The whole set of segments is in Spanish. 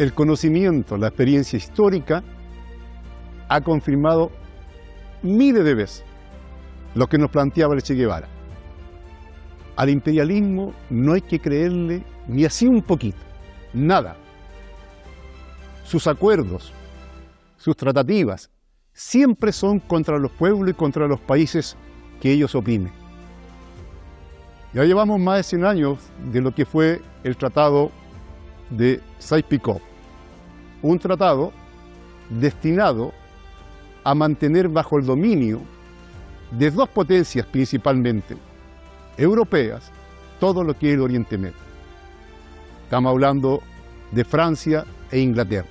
el conocimiento, la experiencia histórica ha confirmado miles de veces lo que nos planteaba el Che Guevara. Al imperialismo no hay que creerle ni así un poquito, nada. Sus acuerdos, sus tratativas, siempre son contra los pueblos y contra los países que ellos oprimen. Ya llevamos más de 100 años de lo que fue el Tratado de Sykes-Picot, un tratado destinado a mantener bajo el dominio de dos potencias principalmente europeas todo lo que es el Oriente Medio. Estamos hablando de Francia e Inglaterra.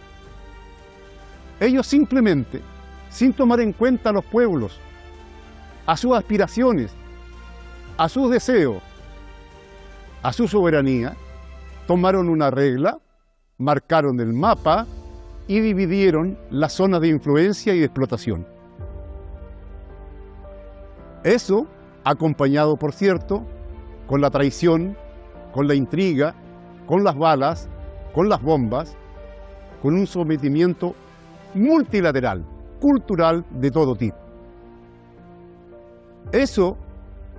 Ellos simplemente, sin tomar en cuenta a los pueblos, a sus aspiraciones, a sus deseos, a su soberanía, tomaron una regla, marcaron el mapa y dividieron las zonas de influencia y de explotación. Eso, acompañado, por cierto, con la traición, con la intriga, con las balas, con las bombas, con un sometimiento multilateral, cultural de todo tipo. Eso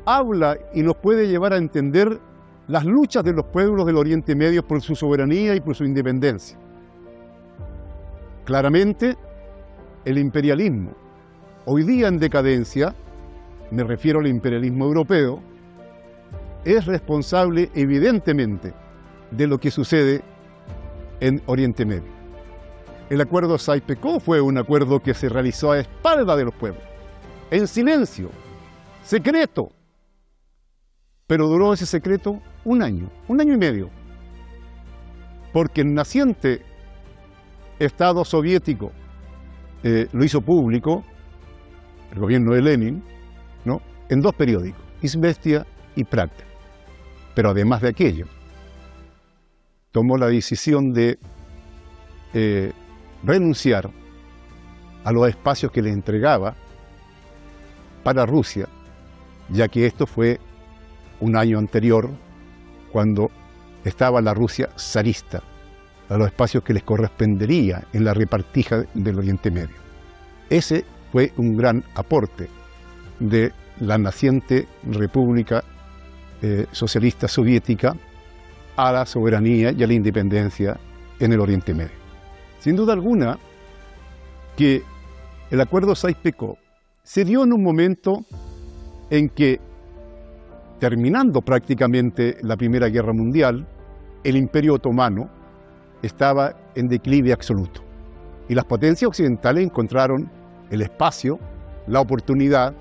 habla y nos puede llevar a entender las luchas de los pueblos del Oriente Medio por su soberanía y por su independencia. Claramente, el imperialismo, hoy día en decadencia, me refiero al imperialismo europeo, es responsable evidentemente de lo que sucede en Oriente Medio. El acuerdo Sykes-Picot fue un acuerdo que se realizó a espaldas de los pueblos, en silencio, secreto, pero duró ese secreto un año y medio, porque el naciente Estado soviético lo hizo público, el gobierno de Lenin, ¿no?, en dos periódicos, Izvestia y Pravda. Pero además de aquello, tomó la decisión de renunciar a los espacios que le entregaba para Rusia, ya que esto fue un año anterior, cuando estaba la Rusia zarista, a los espacios que les correspondería en la repartija del Oriente Medio. Ese fue un gran aporte de la naciente República Socialista Soviética a la soberanía y a la independencia en el Oriente Medio. Sin duda alguna que el acuerdo Sykes-Picot se dio en un momento en que, terminando prácticamente la Primera Guerra Mundial, el Imperio Otomano estaba en declive absoluto. Y las potencias occidentales encontraron el espacio, la oportunidad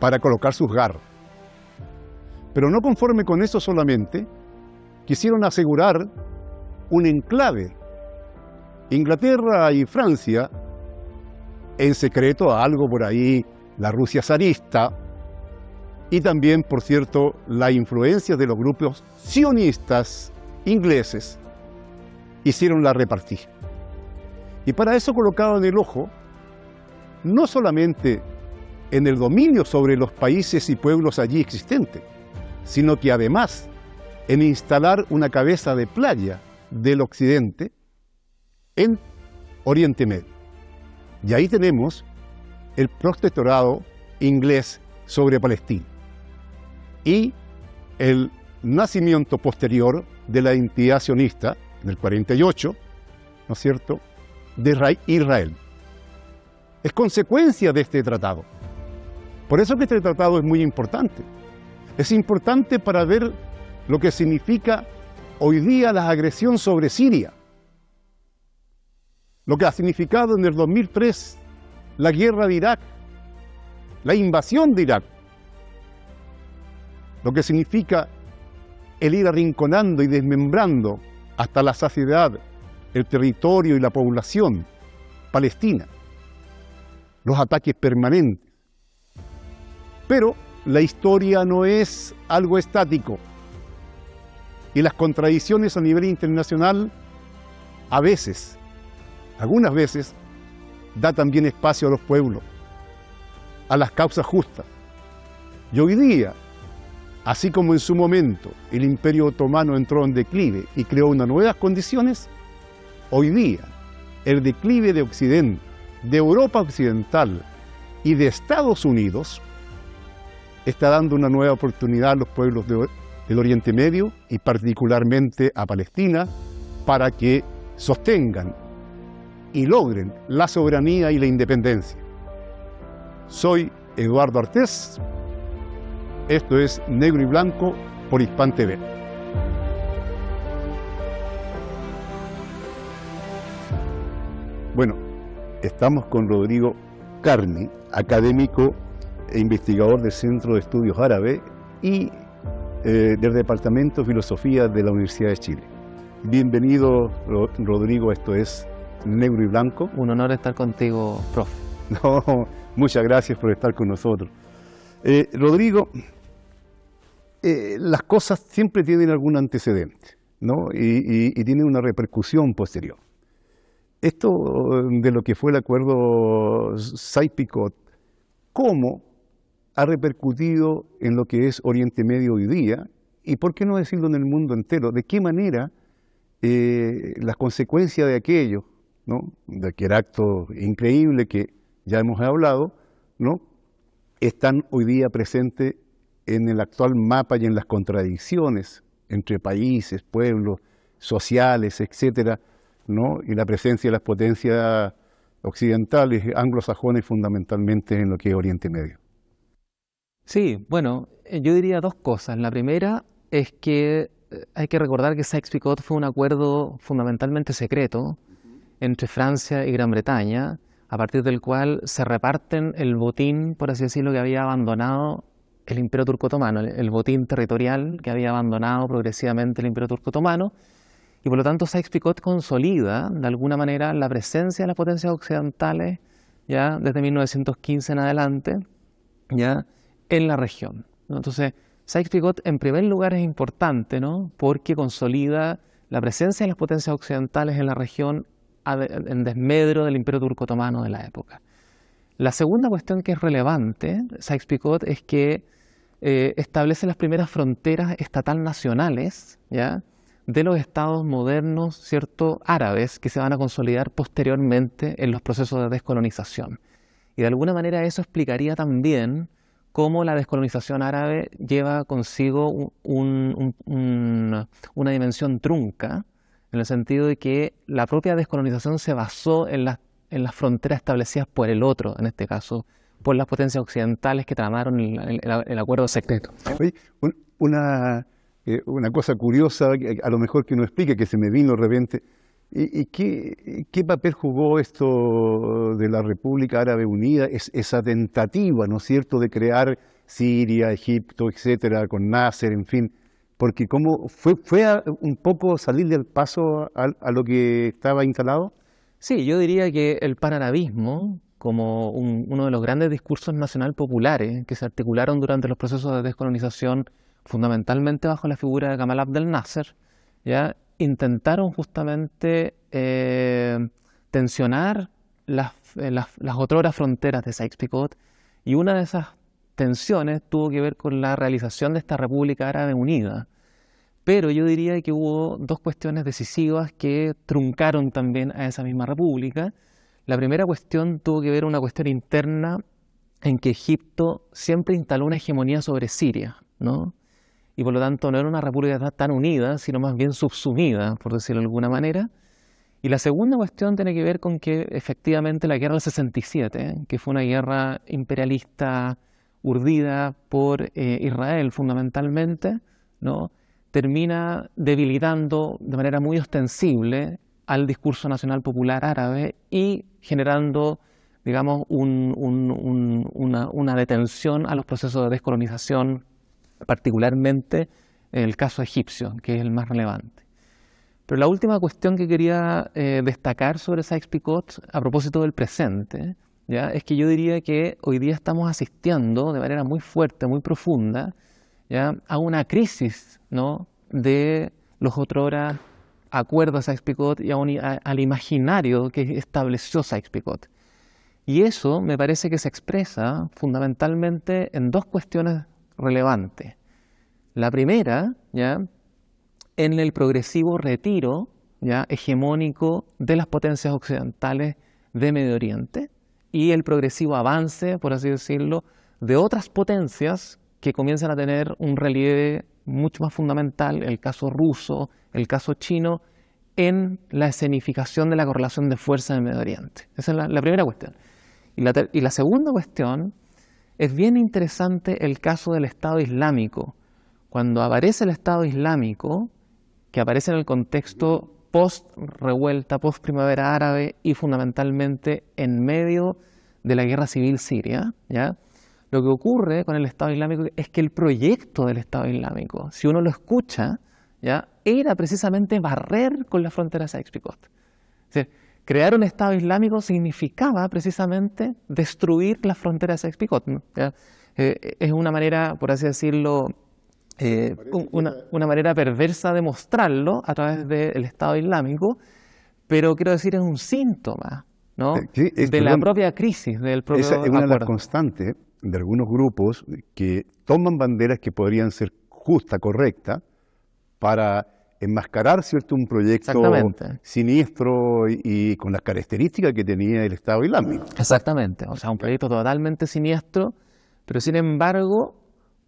para colocar sus garras. Pero no conforme con eso solamente, quisieron asegurar un enclave. Inglaterra y Francia, en secreto, algo por ahí, la Rusia zarista, y también, por cierto, la influencia de los grupos sionistas ingleses, hicieron la repartija. Y para eso colocaban el ojo no solamente en el dominio sobre los países y pueblos allí existentes, sino que además en instalar una cabeza de playa del occidente en Oriente Medio. Y ahí tenemos el protectorado inglés sobre Palestina y el nacimiento posterior de la entidad sionista del 48, ¿no es cierto?, de Israel. Es consecuencia de este tratado. Por eso que este tratado es muy importante. Es importante para ver lo que significa hoy día la agresión sobre Siria, lo que ha significado en el 2003 la guerra de Irak, la invasión de Irak, lo que significa el ir arrinconando y desmembrando hasta la saciedad el territorio y la población palestina, los ataques permanentes. Pero la historia no es algo estático y las contradicciones a nivel internacional a veces, algunas veces, da también espacio a los pueblos, a las causas justas. Y hoy día, así como en su momento el Imperio Otomano entró en declive y creó unas nuevas condiciones, Hoy día, el declive de Occidente, de Europa Occidental y de Estados Unidos está dando una nueva oportunidad a los pueblos del Oriente Medio y particularmente a Palestina para que sostengan y logren la soberanía y la independencia. Soy Eduardo Artés, esto es Negro y Blanco por Hispan TV. Bueno, estamos con Rodrigo Carmi, académico e investigador del Centro de Estudios Árabes y del Departamento de Filosofía de la Universidad de Chile. Bienvenido, Rodrigo, esto es Negro y Blanco. Un honor estar contigo, profe. No, muchas gracias por estar con nosotros. Rodrigo, las cosas siempre tienen algún antecedente, ¿no? Y tienen una repercusión posterior. Esto de lo que fue el acuerdo Sykes-Picot, ¿cómo ha repercutido en lo que es Oriente Medio hoy día? Y por qué no decirlo en el mundo entero, ¿de qué manera las consecuencias de aquello, ¿no? De aquel acto increíble que ya hemos hablado, ¿no? Están hoy día presentes en el actual mapa y en las contradicciones entre países, pueblos, sociales, etcétera, ¿no? Y la presencia de las potencias occidentales, anglosajones fundamentalmente en lo que es Oriente Medio? Sí, bueno, yo diría dos cosas. La primera es que hay que recordar que Sykes-Picot fue un acuerdo fundamentalmente secreto entre Francia y Gran Bretaña, a partir del cual se reparten el botín, por así decirlo, que había abandonado el Imperio Turco Otomano, el botín territorial que había abandonado progresivamente el Imperio Turco Otomano, y por lo tanto Sykes-Picot consolida de alguna manera la presencia de las potencias occidentales ya desde 1915 en adelante ya en la región, ¿no? Entonces Sykes-Picot en primer lugar es importante, ¿no? Porque consolida la presencia de las potencias occidentales en la región en desmedro del Imperio Turco Otomano de la época. La segunda cuestión que es relevante, Sykes-Picot, es que establece las primeras fronteras estatal nacionales, ¿ya?, de los estados modernos, ¿cierto?, árabes, que se van a consolidar posteriormente en los procesos de descolonización. Y de alguna manera eso explicaría también cómo la descolonización árabe lleva consigo una dimensión trunca, en el sentido de que la propia descolonización se basó en las fronteras establecidas por el otro, en este caso, por las potencias occidentales que tramaron el acuerdo secreto. Oye, una cosa curiosa, a lo mejor que no explique, que se me vino de repente, ¿y qué papel jugó esto de la República Árabe Unida, esa tentativa, ¿no es cierto?, de crear Siria, Egipto, etcétera, con Nasser, en fin? Porque ¿cómo fue un poco salir del paso a lo que estaba instalado? Sí, yo diría que el panarabismo, como uno de los grandes discursos nacional populares que se articularon durante los procesos de descolonización, fundamentalmente bajo la figura de Gamal Abdel Nasser, ya intentaron justamente tensionar las otroras fronteras de Sykes-Picot, y una de esas tensiones tuvo que ver con la realización de esta República Árabe Unida. Pero yo diría que hubo dos cuestiones decisivas que truncaron también a esa misma república. La primera cuestión tuvo que ver con una cuestión interna en que Egipto siempre instaló una hegemonía sobre Siria, ¿no? Y por lo tanto no era una república tan unida, sino más bien subsumida, por decirlo de alguna manera. Y la segunda cuestión tiene que ver con que efectivamente la guerra del 67, que fue una guerra imperialista urdida por Israel fundamentalmente, ¿no?, termina debilitando de manera muy ostensible al discurso nacional popular árabe y generando, digamos, una detención a los procesos de descolonización, particularmente en el caso egipcio, que es el más relevante. Pero la última cuestión que quería destacar sobre Sykes-Picot, a propósito del presente, ¿ya?, es que yo diría que hoy día estamos asistiendo de manera muy fuerte, muy profunda, ¿ya?, a una crisis, ¿no?, de los otrora acuerdos de Sykes-Picot y al imaginario que estableció Sykes-Picot. Y eso me parece que se expresa fundamentalmente en dos cuestiones relevantes. La primera, ¿ya?, en el progresivo retiro, ya hegemónico de las potencias occidentales de Medio Oriente y el progresivo avance, por así decirlo, de otras potencias que comienzan a tener un relieve mucho más fundamental, el caso ruso, el caso chino, en la escenificación de la correlación de fuerza en Medio Oriente. Esa es la primera cuestión. Y la segunda cuestión, es bien interesante el caso del Estado Islámico. Cuando aparece el Estado Islámico, que aparece en el contexto post-revuelta, post-primavera árabe y fundamentalmente en medio de la guerra civil siria, ¿ya? Lo que ocurre con el Estado Islámico es que el proyecto del Estado Islámico, si uno lo escucha, ¿ya?, era precisamente barrer con la frontera Sykes-Picot. Es decir, crear un Estado Islámico significaba precisamente destruir la frontera Sykes-Picot, ¿no? Es una manera, por así decirlo, una manera perversa de mostrarlo a través del Estado Islámico, pero quiero decir, es un síntoma, ¿no?, de la propia crisis, del propio esa es una de las acuerdo. constantes de algunos grupos que toman banderas que podrían ser justa, correcta, para enmascarar, ¿cierto?, un proyecto Exactamente. siniestro y con las características que tenía el Estado Islámico. Exactamente, o sea, un proyecto totalmente siniestro, pero sin embargo,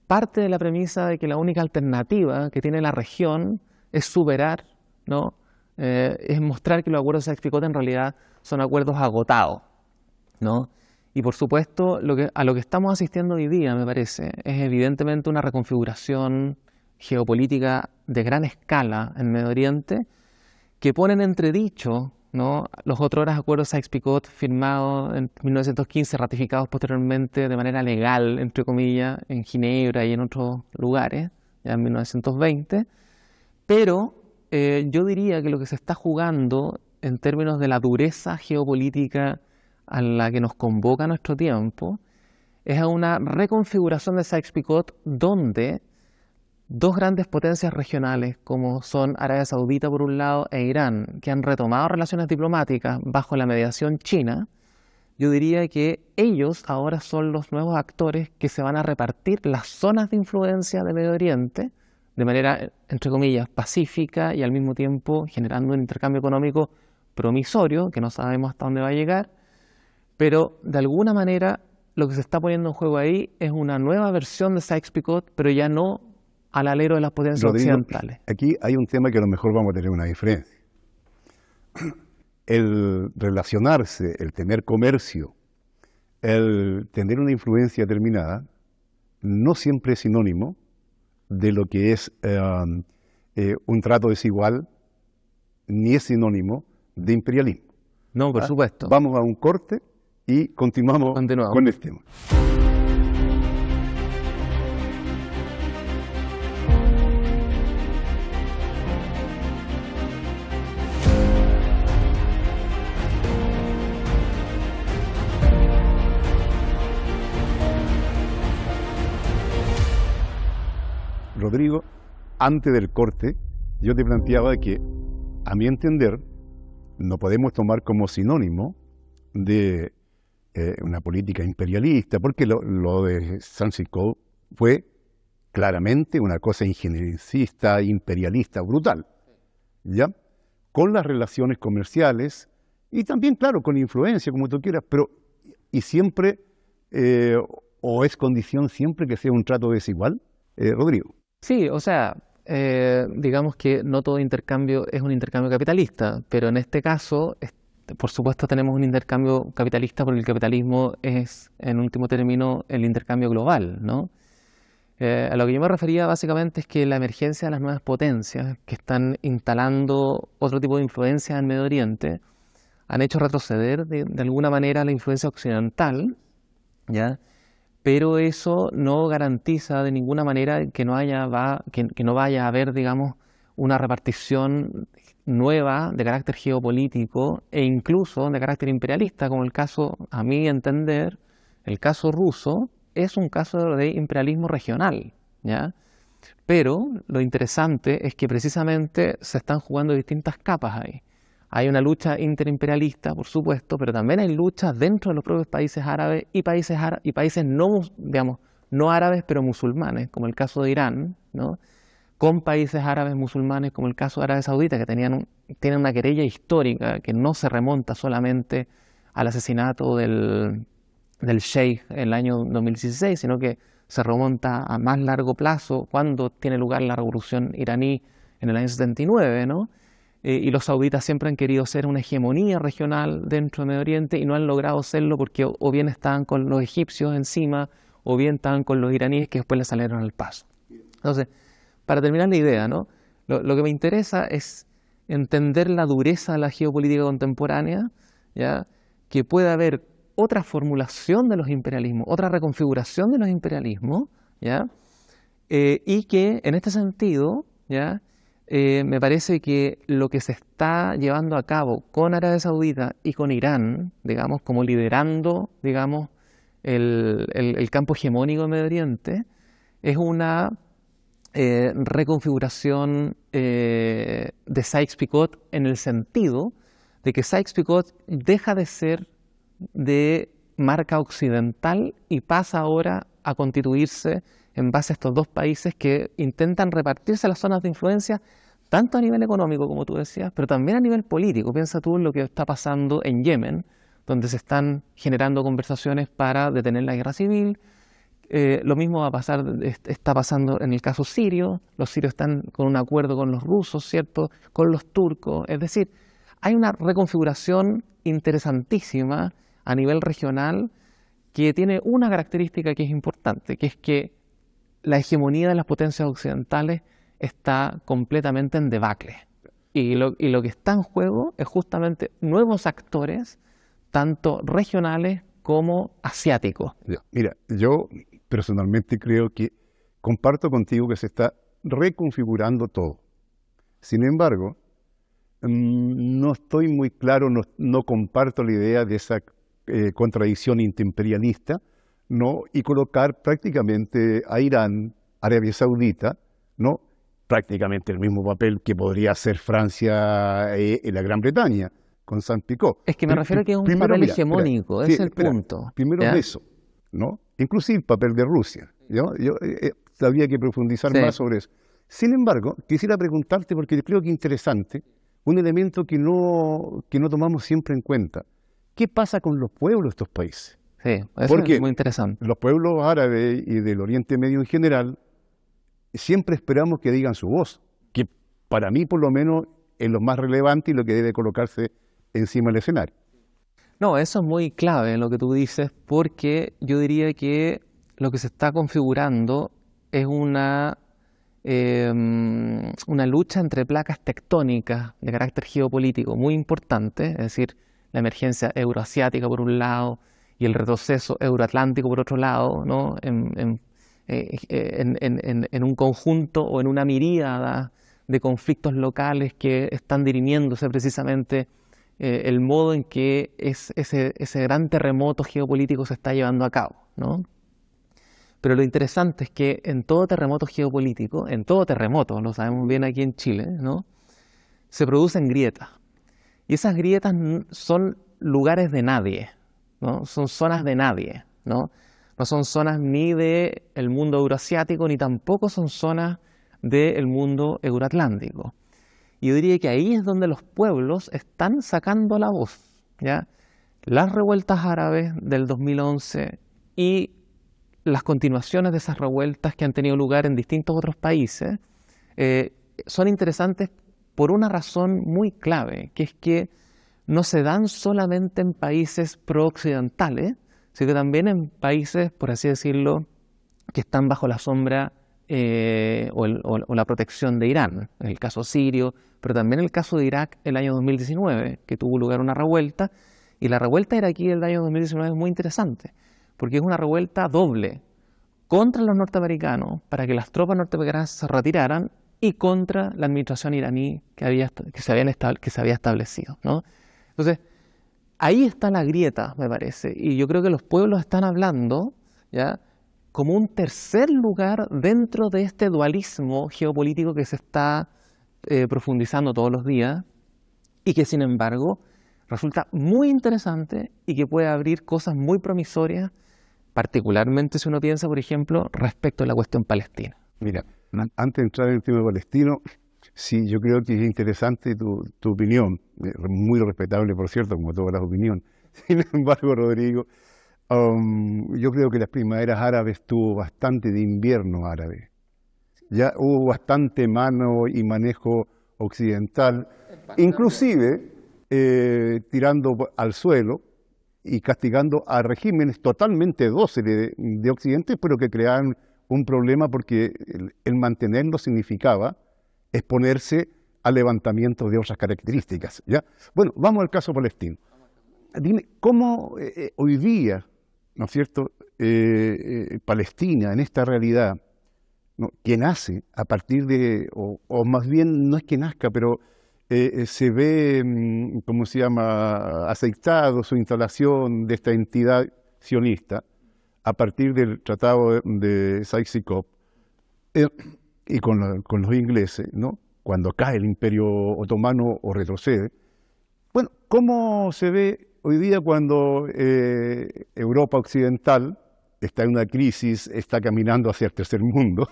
parte de la premisa de que la única alternativa que tiene la región es superar, ¿no?, es mostrar que los acuerdos de Sykes-Picot en realidad son acuerdos agotados, ¿no? Y por supuesto, a lo que estamos asistiendo hoy día, me parece, es evidentemente una reconfiguración geopolítica de gran escala en Medio Oriente que pone en entredicho, ¿no?, los otrora acuerdos Sykes-Picot firmados en 1915, ratificados posteriormente de manera legal, entre comillas, en Ginebra y en otros lugares, ya en 1920, pero yo diría que lo que se está jugando en términos de la dureza geopolítica a la que nos convoca nuestro tiempo es a una reconfiguración de Sykes-Picot donde dos grandes potencias regionales como son Arabia Saudita por un lado e Irán, que han retomado relaciones diplomáticas bajo la mediación china, yo diría que ellos ahora son los nuevos actores que se van a repartir las zonas de influencia de Medio Oriente de manera, entre comillas, pacífica y al mismo tiempo generando un intercambio económico promisorio, que no sabemos hasta dónde va a llegar, pero de alguna manera lo que se está poniendo en juego ahí es una nueva versión de Sykes-Picot, pero ya no al alero de las potencias Rodrigo, occidentales. aquí hay un tema que a lo mejor vamos a tener una diferencia. El relacionarse, el tener comercio, el tener una influencia determinada, no siempre es sinónimo de lo que es un trato desigual, ni es sinónimo de imperialismo. No, por supuesto. Vamos a un corte y continuamos con el tema. Rodrigo, antes del corte, yo te planteaba que, a mi entender, no podemos tomar como sinónimo de una política imperialista, porque lo de Sykes-Picot fue claramente una cosa injerencista, imperialista, brutal, ¿ya? Con las relaciones comerciales y también, claro, con influencia, como tú quieras, pero y siempre, o es condición siempre que sea un trato desigual, Rodrigo. Sí, o sea, digamos que no todo intercambio es un intercambio capitalista, pero en este caso, por supuesto, tenemos un intercambio capitalista porque el capitalismo es, en último término, el intercambio global, ¿no? A lo que yo me refería básicamente es que la emergencia de las nuevas potencias que están instalando otro tipo de influencia en Medio Oriente han hecho retroceder de alguna manera la influencia occidental, ¿ya? Pero eso no garantiza de ninguna manera que no vaya a haber, digamos, una repartición nueva de carácter geopolítico e incluso de carácter imperialista, como el caso, a mi entender, el caso ruso es un caso de imperialismo regional, ¿ya? Pero lo interesante es que precisamente se están jugando distintas capas ahí. Hay una lucha interimperialista, por supuesto, pero también hay luchas dentro de los propios países árabes y países no, digamos, no árabes, pero musulmanes, como el caso de Irán, ¿no? con países árabes musulmanes, como el caso de Arabia Saudita, que tienen una querella histórica que no se remonta solamente al asesinato del Sheikh en el año 2016, sino que se remonta a más largo plazo, cuando tiene lugar la revolución iraní en el año 79, ¿no? Y los sauditas siempre han querido ser una hegemonía regional dentro de Medio Oriente y no han logrado serlo porque o bien estaban con los egipcios encima o bien estaban con los iraníes que después les salieron al paso. Entonces, para terminar la idea, ¿no? Lo que me interesa es entender la dureza de la geopolítica contemporánea, ¿ya? Que puede haber otra formulación de los imperialismos, otra reconfiguración de los imperialismos, ¿ya? Y que en este sentido, ¿ya? Me parece que lo que se está llevando a cabo con Arabia Saudita y con Irán, digamos, como liderando, digamos, el campo hegemónico de Medio Oriente, es una reconfiguración de Sykes-Picot, en el sentido de que Sykes-Picot deja de ser de marca occidental y pasa ahora a constituirse en base a estos dos países que intentan repartirse las zonas de influencia, tanto a nivel económico, como tú decías, pero también a nivel político. Piensa tú en lo que está pasando en Yemen, donde se están generando conversaciones para detener la guerra civil. Lo mismo está pasando en el caso sirio. Los sirios están con un acuerdo con los rusos, ¿cierto?, con los turcos. Es decir, hay una reconfiguración interesantísima a nivel regional que tiene una característica que es importante, que es que la hegemonía de las potencias occidentales está completamente en debacle. Y lo que está en juego es justamente nuevos actores, tanto regionales como asiáticos. Mira, yo personalmente creo que comparto contigo que se está reconfigurando todo. Sin embargo, no estoy muy claro, no comparto la idea de esa contradicción interimperialista, ¿no? Y colocar prácticamente a Irán, Arabia Saudita, ¿no?, prácticamente el mismo papel que podría hacer Francia y la Gran Bretaña con Sykes-Picot. Es que me refiero a que es un papel hegemónico, ese es el punto. Primero ¿ya? eso, ¿no? Inclusive el papel de Rusia, ¿no? Habría que profundizar más sobre eso. Sin embargo, quisiera preguntarte, porque creo que es interesante, un elemento que no tomamos siempre en cuenta. ¿Qué pasa con los pueblos de estos países? Sí, eso es muy interesante. Los pueblos árabes y del Oriente Medio en general, siempre esperamos que digan su voz, que para mí por lo menos es lo más relevante y lo que debe colocarse encima del escenario. No, eso es muy clave en lo que tú dices, porque yo diría que lo que se está configurando es una lucha entre placas tectónicas de carácter geopolítico muy importante, es decir, la emergencia euroasiática por un lado y el retroceso euroatlántico por otro lado, ¿no? En un conjunto o en una miríada de conflictos locales que están dirimiéndose precisamente el modo en que ese gran terremoto geopolítico se está llevando a cabo, ¿no? Pero lo interesante es que en todo terremoto geopolítico, en todo terremoto, lo sabemos bien aquí en Chile, ¿no?, se producen grietas. Y esas grietas son lugares de nadie, ¿no? Son zonas de nadie, ¿no? No son zonas ni del mundo euroasiático, ni tampoco son zonas del mundo euroatlántico. Y yo diría que ahí es donde los pueblos están sacando la voz, ¿ya? Las revueltas árabes del 2011 y las continuaciones de esas revueltas que han tenido lugar en distintos otros países son interesantes por una razón muy clave, que es que no se dan solamente en países pro-occidentales, sino que también en países, por así decirlo, que están bajo la sombra o la protección de Irán, en el caso sirio, pero también en el caso de Irak el año 2019, que tuvo lugar una revuelta, y la revuelta iraquí del año 2019 es muy interesante, porque es una revuelta doble, contra los norteamericanos, para que las tropas norteamericanas se retiraran, y contra la administración iraní que se había establecido, ¿no? Entonces, ahí está la grieta, me parece, y yo creo que los pueblos están hablando, ¿ya?, como un tercer lugar dentro de este dualismo geopolítico que se está profundizando todos los días y que, sin embargo, resulta muy interesante y que puede abrir cosas muy promisorias, particularmente si uno piensa, por ejemplo, respecto a la cuestión palestina. Mira, Antes de entrar en el tema palestino, sí, yo creo que es interesante tu opinión, muy respetable, por cierto, como todas las opiniones. Sin embargo, Rodrigo, yo creo que las primaveras árabes tuvo bastante de invierno árabe. Ya hubo bastante mano y manejo occidental, inclusive tirando al suelo y castigando a regímenes totalmente dóciles de Occidente, pero que creaban un problema porque el mantenerlo significaba exponerse a levantamientos de otras características, ¿ya? Bueno, vamos al caso palestino. Dime, ¿cómo hoy día, ¿no es cierto?, Palestina, en esta realidad, ¿no?, que nace a partir de, o más bien no es que nazca, pero se ve, ¿cómo se llama?, aceitado su instalación de esta entidad sionista a partir del Tratado de Sykes-Picot y con los ingleses, ¿no?, cuando cae el Imperio Otomano o retrocede. Bueno, ¿cómo se ve hoy día cuando Europa Occidental está en una crisis, está caminando hacia el tercer mundo?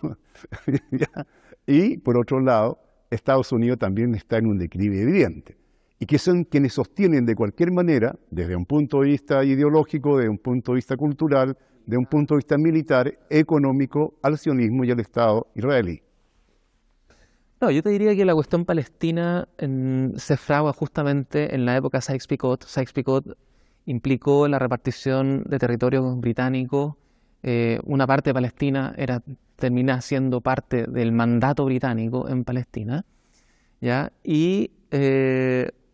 Y por otro lado, Estados Unidos también está en un declive evidente, y que son quienes sostienen de cualquier manera, desde un punto de vista ideológico, desde un punto de vista cultural, de un punto de vista militar, económico, al sionismo y al Estado israelí. No, yo te diría que la cuestión palestina se fragua justamente en la época Sykes-Picot. Sykes-Picot implicó la repartición de territorios británicos. Una parte de Palestina termina siendo parte del mandato británico en Palestina, ¿ya? Y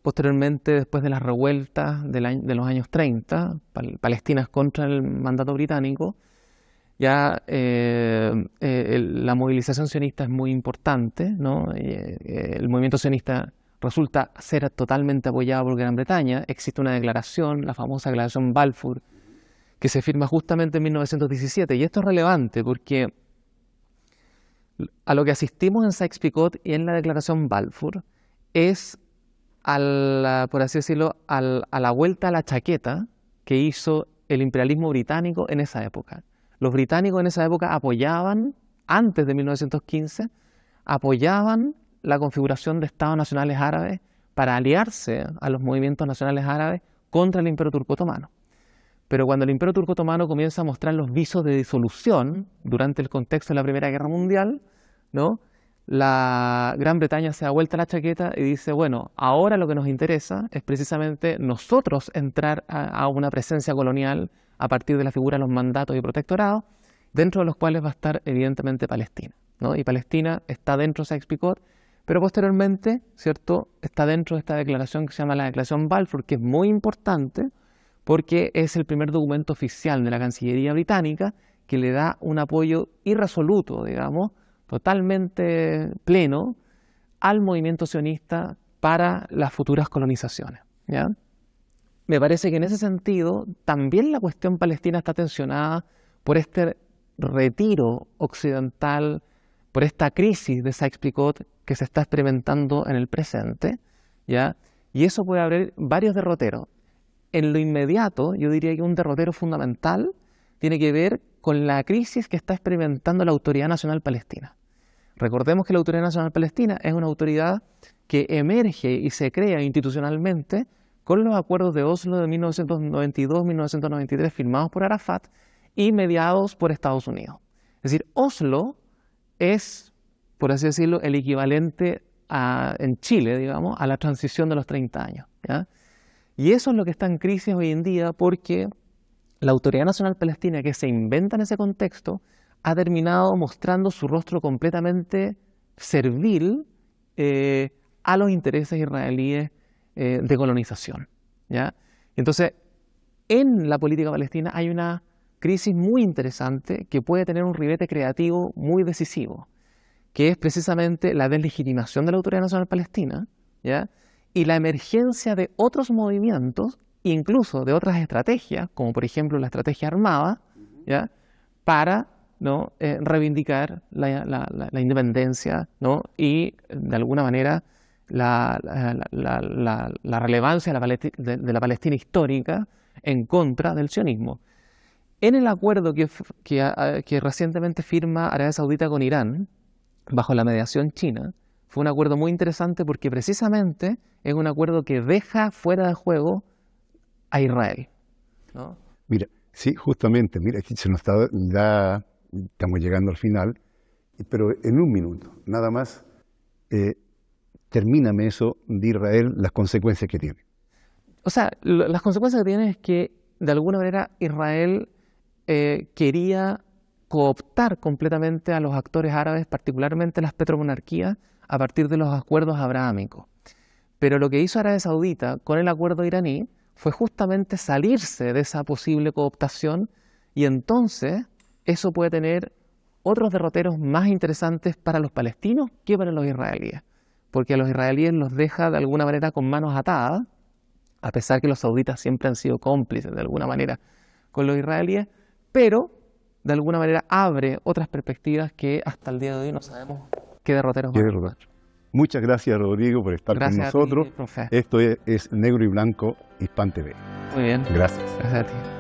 posteriormente, después de las revueltas de los años 30, palestinas contra el mandato británico, ya la movilización sionista es muy importante, ¿no? El movimiento sionista resulta ser totalmente apoyado por Gran Bretaña. Existe una declaración, la famosa declaración Balfour, que se firma justamente en 1917. Y esto es relevante porque a lo que asistimos en Sykes-Picot y en la declaración Balfour es, por así decirlo, a la vuelta a la chaqueta que hizo el imperialismo británico en esa época. Los británicos en esa época apoyaban, antes de 1915, apoyaban la configuración de estados nacionales árabes para aliarse a los movimientos nacionales árabes contra el Imperio Turco Otomano. Pero cuando el Imperio Turco Otomano comienza a mostrar los visos de disolución durante el contexto de la Primera Guerra Mundial, ¿no?, la Gran Bretaña se da vuelta a la chaqueta y dice, bueno, ahora lo que nos interesa es precisamente nosotros entrar a una presencia colonial a partir de la figura de los mandatos y protectorados, dentro de los cuales va a estar evidentemente Palestina, ¿no? Y Palestina está dentro de Sykes-Picot, pero posteriormente, ¿cierto?, está dentro de esta declaración que se llama la Declaración Balfour, que es muy importante porque es el primer documento oficial de la Cancillería británica que le da un apoyo irresoluto, digamos, totalmente pleno al movimiento sionista para las futuras colonizaciones, ¿ya? Me parece que en ese sentido también la cuestión palestina está tensionada por este retiro occidental, por esta crisis de Sykes-Picot que se está experimentando en el presente, ¿ya? Y eso puede abrir varios derroteros. En lo inmediato, yo diría que un derrotero fundamental tiene que ver con la crisis que está experimentando la Autoridad Nacional Palestina. Recordemos que la Autoridad Nacional Palestina es una autoridad que emerge y se crea institucionalmente con los acuerdos de Oslo de 1992-1993 firmados por Arafat y mediados por Estados Unidos. Es decir, Oslo es, por así decirlo, el equivalente en Chile, digamos, a la transición de los 30 años, ¿ya? Y eso es lo que está en crisis hoy en día porque la Autoridad Nacional Palestina, que se inventa en ese contexto, ha terminado mostrando su rostro completamente servil a los intereses israelíes de colonización, ¿ya? Entonces, en la política palestina hay una crisis muy interesante que puede tener un ribete creativo muy decisivo, que es precisamente la deslegitimación de la Autoridad Nacional Palestina, ¿ya?, y la emergencia de otros movimientos, incluso de otras estrategias, como por ejemplo la estrategia armada, ¿ya?, para, ¿no?, reivindicar la independencia, ¿no?, y de alguna manera la relevancia de la Palestina histórica en contra del sionismo. En el acuerdo que recientemente firma Arabia Saudita con Irán, bajo la mediación china, fue un acuerdo muy interesante porque precisamente es un acuerdo que deja fuera de juego a Israel, ¿no? Mira, sí, justamente, mira, aquí se nos está, ya estamos llegando al final, pero en un minuto, nada más, termíname eso de Israel, las consecuencias que tiene. O sea, las consecuencias que tiene es que, de alguna manera, Israel quería cooptar completamente a los actores árabes, particularmente las petromonarquías, a partir de los acuerdos abrahámicos. Pero lo que hizo Arabia Saudita con el acuerdo iraní fue justamente salirse de esa posible cooptación, y entonces eso puede tener otros derroteros más interesantes para los palestinos que para los israelíes, porque a los israelíes los deja de alguna manera con manos atadas, a pesar que los sauditas siempre han sido cómplices de alguna manera con los israelíes, pero de alguna manera abre otras perspectivas que hasta el día de hoy no sabemos qué derroteros van a tomar. Muchas gracias, Rodrigo, por estar con nosotros. A ti, profe. Esto es Negro y Blanco Hispan TV. Muy bien. Gracias. Gracias a ti.